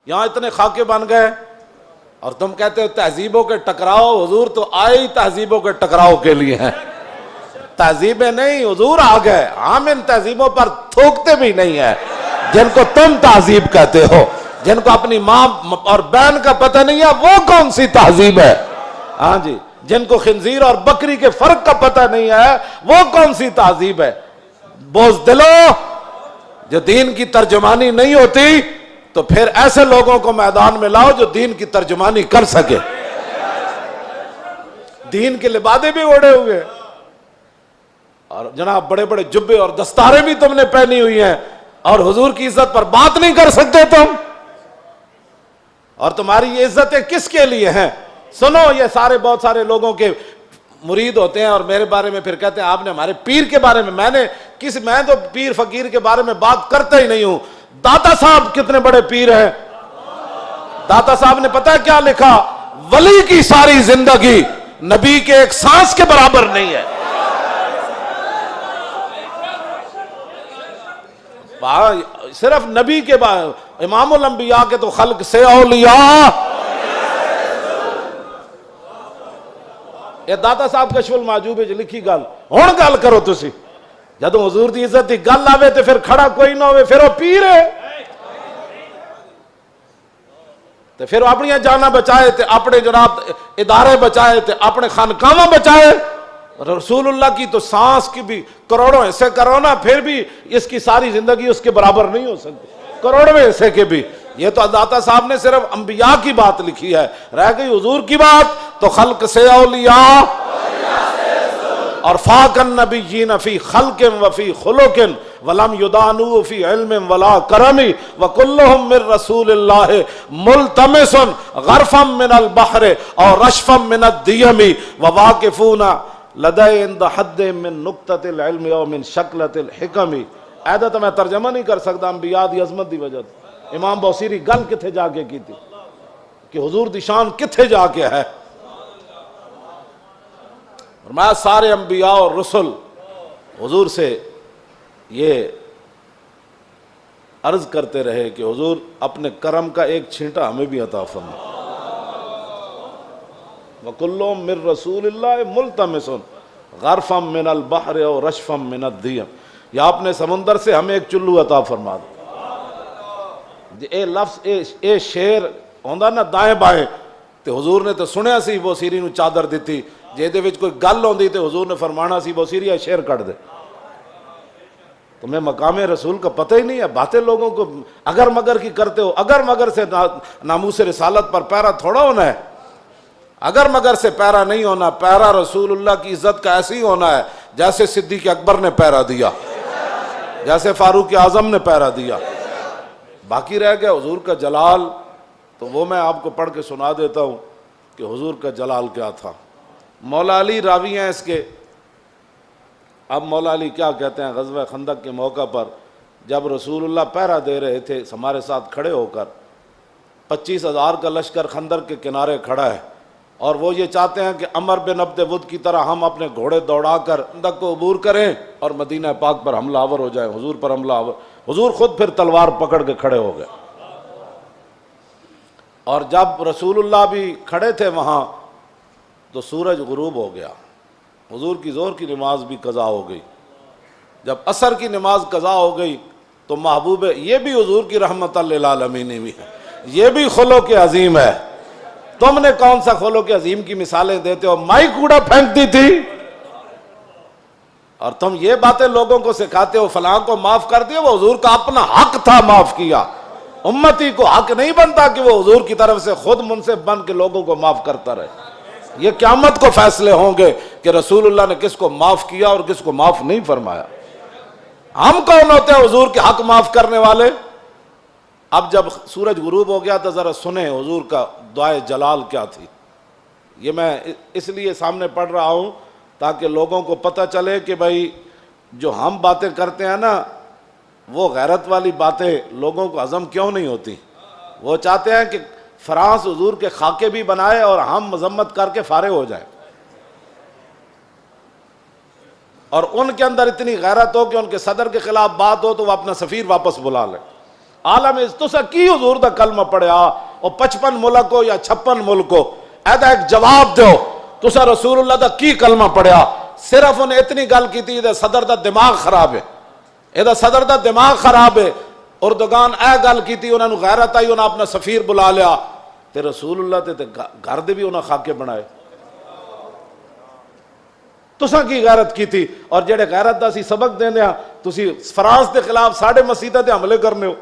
یہاں اتنے خاکے بن گئے اور تم کہتے ہو تہذیبوں کے ٹکراؤ. حضور تو آئے ہی تہذیبوں کے ٹکراؤ کے لیے ہیں. تہذیبیں نہیں، حضور آ گئے. ہم ان تہذیبوں پر تھوکتے بھی نہیں ہیں جن کو تم تہذیب کہتے ہو. جن کو اپنی ماں اور بہن کا پتہ نہیں ہے وہ کون سی تہذیب ہے؟ ہاں جی. جن کو خنزیر اور بکری کے فرق کا پتہ نہیں ہے وہ کون سی تہذیب ہے؟ بزدلو، جو دین کی ترجمانی نہیں ہوتی تو پھر ایسے لوگوں کو میدان میں لاؤ جو دین کی ترجمانی کر سکے. دین کے لبادے بھی اوڑے ہوئے اور جناب بڑے بڑے جبے اور دستاریں بھی تم نے پہنی ہوئی ہیں اور حضور کی عزت پر بات نہیں کر سکتے تم. اور تمہاری یہ عزتیں کس کے لیے ہیں؟ سنو، یہ سارے بہت سارے لوگوں کے مرید ہوتے ہیں اور میرے بارے میں پھر کہتے ہیں آپ نے ہمارے پیر کے بارے میں. میں تو پیر فقیر کے بارے میں بات کرتا ہی نہیں ہوں. داتا صاحب کتنے بڑے پیر ہیں. داتا صاحب نے پتہ ہے کیا لکھا؟ ولی کی ساری زندگی نبی کے ایک سانس کے برابر نہیں ہے. صرف نبی کے امام الانبیاء کے تو خلق سے اولیاء. یہ داتا صاحب کشف المحجوب وچ لکھی گل ہن گل کرو تسی. جدوں حضور دی عزت دی گل آوے تے پھر کھڑا کوئی نہ ہوئے پھر وہ پیر ہے. تے پھر اپنی جاناں بچائے تے اپنے جناب ادارے بچائے تے اپنے خانقاہاں بچائے. رسول اللہ کی تو سانس کی بھی کروڑوں حصے کرو نا پھر بھی اس کی ساری زندگی اس کے برابر نہیں ہو سکتی. کروڑویں حصے کے بھی. یہ تو داتا صاحب نے صرف انبیاء کی بات لکھی ہے. رہ گئی حضور کی بات تو خلق سے اولیاء اور فاق النبیین فی خلق وفی خلق ولم یدانو فی علم ولا کرم وکلہم من رسول اللہ ملتمس غرفا من البحر اور رشفا من الدیم وواقفون لدے عند حد من نقطۃ العلم او من شکلۃ الحکم. ایدہ تو میں ترجمہ نہیں کر سکتا انبیاء دی عظمت دی وجہ. امام بوصیری گل کتھے جا کے کی تھی کہ حضور دی شان کتھے جا کے ہے. فرمایا سارے انبیاء اور رسل حضور سے یہ عرض کرتے رہے کہ حضور اپنے کرم کا ایک چھینٹا ہمیں بھی عطا فرما. وَكُلُّهُم مِّن رَّسُولِ اللَّهِ مُلْتَمِسٌ غَرْفًا مِّنَ الْبَحْرِ اور رَشْفًا مِّنَ الدِّيَمِ. یا اپنے سمندر سے ہمیں ایک چلو عطا فرما دو. اے لفظ اے شیر ہوندا نا دائیں بائیں تے حضور نے تو سنیا سی بوسیری نو چادر دیتی جے دے وچ کوئی گل ہوندی تے حضور نے فرمانا سی بوسیری اے شیر کٹ دے. تمہیں مقام رسول کا پتہ ہی نہیں ہے. باتیں لوگوں کو اگر مگر کی کرتے ہو. اگر مگر سے ناموس رسالت پر پیرا تھوڑا ہونا ہے. اگر مگر سے پیرا نہیں ہونا. پیرا رسول اللہ کی عزت کا ایسے ہی ہونا ہے جیسے صدیق اکبر نے پیرا دیا، جیسے فاروق اعظم نے پیرا دیا. باقی رہ گیا حضور کا جلال. تو وہ میں آپ کو پڑھ کے سنا دیتا ہوں کہ حضور کا جلال کیا تھا. مولا علی راوی ہیں اس کے. اب مولا علی کیا کہتے ہیں، غزوہ خندق کے موقع پر جب رسول اللہ پہرا دے رہے تھے ہمارے ساتھ کھڑے ہو کر، 25,000 کا لشکر خندق کے کنارے کھڑا ہے اور وہ یہ چاہتے ہیں کہ عمر بن عبد ود کی طرح ہم اپنے گھوڑے دوڑا کر خندق کو عبور کریں اور مدینہ پاک پر حملہ آور ہو جائیں، حضور پر حملہ آور. حضور خود پھر تلوار پکڑ کے کھڑے ہو گئے. اور جب رسول اللہ بھی کھڑے تھے وہاں تو سورج غروب ہو گیا. حضور کی ظہر کی نماز بھی قضا ہو گئی. جب عصر کی نماز قضا ہو گئی تو محبوب یہ بھی حضور کی رحمت للعالمین بھی ہے. یہ بھی خلق عظیم ہے. تم نے کون سا خلق عظیم کی مثالیں دیتے ہو؟ مائی کوڑا پھینکتی تھی اور تم یہ باتیں لوگوں کو سکھاتے ہو فلاں کو معاف کر دیا. وہ حضور کا اپنا حق تھا معاف کیا. امتی کو حق نہیں بنتا کہ وہ حضور کی طرف سے خود منصف بن کے لوگوں کو معاف کرتا رہے. یہ قیامت کو فیصلے ہوں گے کہ رسول اللہ نے کس کو معاف کیا اور کس کو معاف نہیں فرمایا. ہم کون ہوتے ہیں حضور کے حق معاف کرنے والے؟ اب جب سورج غروب ہو گیا تو ذرا سنیں حضور کا دعائے جلال کیا تھی. یہ میں اس لیے سامنے پڑھ رہا ہوں تاکہ لوگوں کو پتہ چلے کہ بھائی جو ہم باتیں کرتے ہیں نا وہ غیرت والی باتیں لوگوں کو ہضم کیوں نہیں ہوتی. وہ چاہتے ہیں کہ فرانس حضور کے خاکے بھی بنائے اور ہم مذمت کر کے فارغ ہو جائیں، اور ان کے اندر اتنی غیرت ہو کہ ان کے صدر کے خلاف بات ہو تو وہ اپنا سفیر واپس بلا لیں. عالم تسا کی حضور دا کلمہ پڑھیا او 55 ملک ہو یا 56 ملک ہو، ایدا ایک جواب دیو تسا رسول اللہ دا کی کلمہ پڑھیا؟ صرف انہیں اتنی گل کی تھی کہ صدر دا دماغ خراب ہے، یہ صدر دا دماغ خراب ہے۔ اردگان اے گل کی تھی، انہوں نے غیرت آئی، انہوں نے اپنا سفیر بلا لیا تے رسول اللہ تے گھر دے بھی انہوں نے خاکے بنائے۔ تساں کی غیرت کی تھی؟ اور جڑے غیرت دا سی سبق دیندے ہاں، تسی فرانس دے خلاف مسیطہ تے حملے کرنے ہو،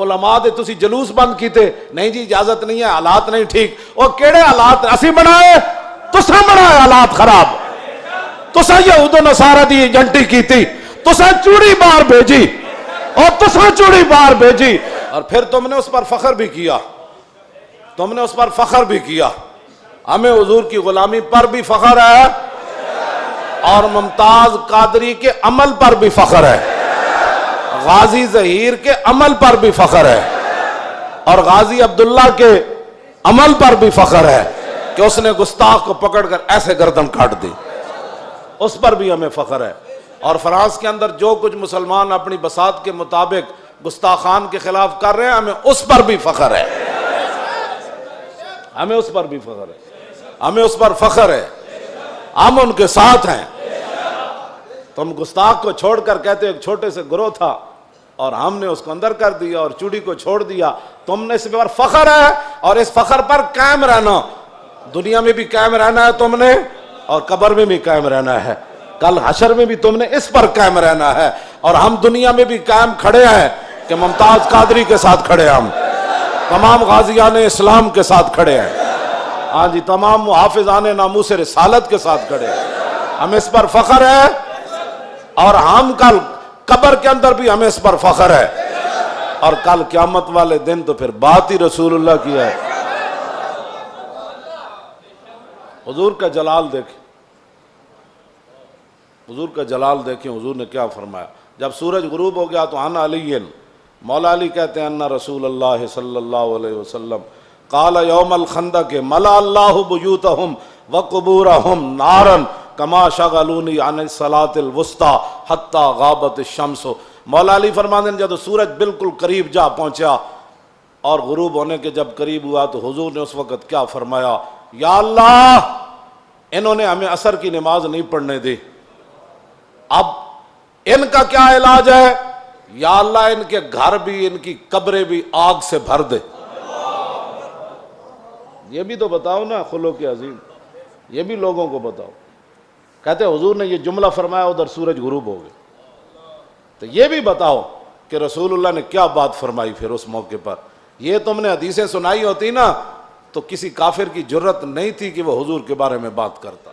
علماء دے تسی جلوس بند کیتے، نہیں جی اجازت نہیں ہے، حالات نہیں ٹھیک۔ اور کیڑے حالات اسی بنائے؟ تساں بنائے حالات خراب، تساں یہود و نصارہ دی ایجنٹی کیتی، تساں چوڑی بار بھیجی، اور تساں چوڑی بار بھیجی، اور پھر تم نے اس پر فخر بھی کیا، تم نے اس پر فخر بھی کیا۔ ہمیں حضور کی غلامی پر بھی فخر ہے، اور ممتاز قادری کے عمل پر بھی فخر ہے، غازی ظہیر کے عمل پر بھی فخر ہے، اور غازی عبداللہ کے عمل پر بھی فخر ہے کہ اس نے گستاخ کو پکڑ کر ایسے گردن کاٹ دی، اس پر بھی ہمیں فخر ہے۔ اور فرانس کے اندر جو کچھ مسلمان اپنی بساط کے مطابق گستاخان کے خلاف کر رہے ہیں، ہمیں اس پر بھی فخر ہے، ہمیں اس پر بھی فخر ہے، ہمیں اس پر فخر ہے، ہم ان کے ساتھ ہیں۔ تم گستاخ کو چھوڑ کر کہتے ایک چھوٹے سے گروہ تھا اور ہم نے اس کو اندر کر دیا اور چوڑی کو چھوڑ دیا، تم نے اس پر فخر ہے، اور اس فخر پر قائم رہنا، دنیا میں بھی قائم رہنا ہے تم نے، اور قبر میں بھی قائم رہنا ہے، کل حشر میں بھی تم نے اس پر قائم رہنا ہے۔ اور ہم دنیا میں بھی قائم کھڑے ہیں کہ ممتاز قادری کے ساتھ کھڑے ہیں، ہم تمام غازیان اسلام کے ساتھ کھڑے ہیں، ہاں جی، تمام محافظان ناموس رسالت کے ساتھ کھڑے ہیں، ہمیں اس پر فخر ہے، اور ہم کل قبر کے اندر بھی ہمیں اس پر فخر ہے، اور کل قیامت والے دن تو پھر بات ہی رسول اللہ کی ہے۔ حضور کا جلال دیکھیں، حضور کا جلال دیکھیں، حضور نے کیا فرمایا؟ جب سورج غروب ہو گیا تو عن علی، مولا علی کہتے ہیں ان رسول اللہ صلی اللہ علیہ وسلم قال یوم الخندق ملا اللہ بیوتہم وقبورہم نارا کما شغلونی عن الصلاۃ الوسطی حتی غابت الشمس۔ مولا علی فرماتے ہیں جب سورج بالکل قریب جا پہنچا اور غروب ہونے کے جب قریب ہوا تو حضور نے اس وقت کیا فرمایا؟ یا اللہ، انہوں نے ہمیں عصر کی نماز نہیں پڑھنے دی، اب ان کا کیا علاج ہے؟ یا اللہ ان کے گھر بھی، ان کی قبریں بھی آگ سے بھر دے۔ یہ بھی تو بتاؤ نا خلق عظیم، یہ بھی لوگوں کو بتاؤ۔ کہتے حضور نے یہ جملہ فرمایا، ادھر سورج غروب ہو گئے، تو یہ بھی بتاؤ کہ رسول اللہ نے کیا بات فرمائی پھر اس موقع پر۔ یہ تم نے حدیثیں سنائی ہوتی نا تو کسی کافر کی جرت نہیں تھی کہ وہ حضور کے بارے میں بات کرتا۔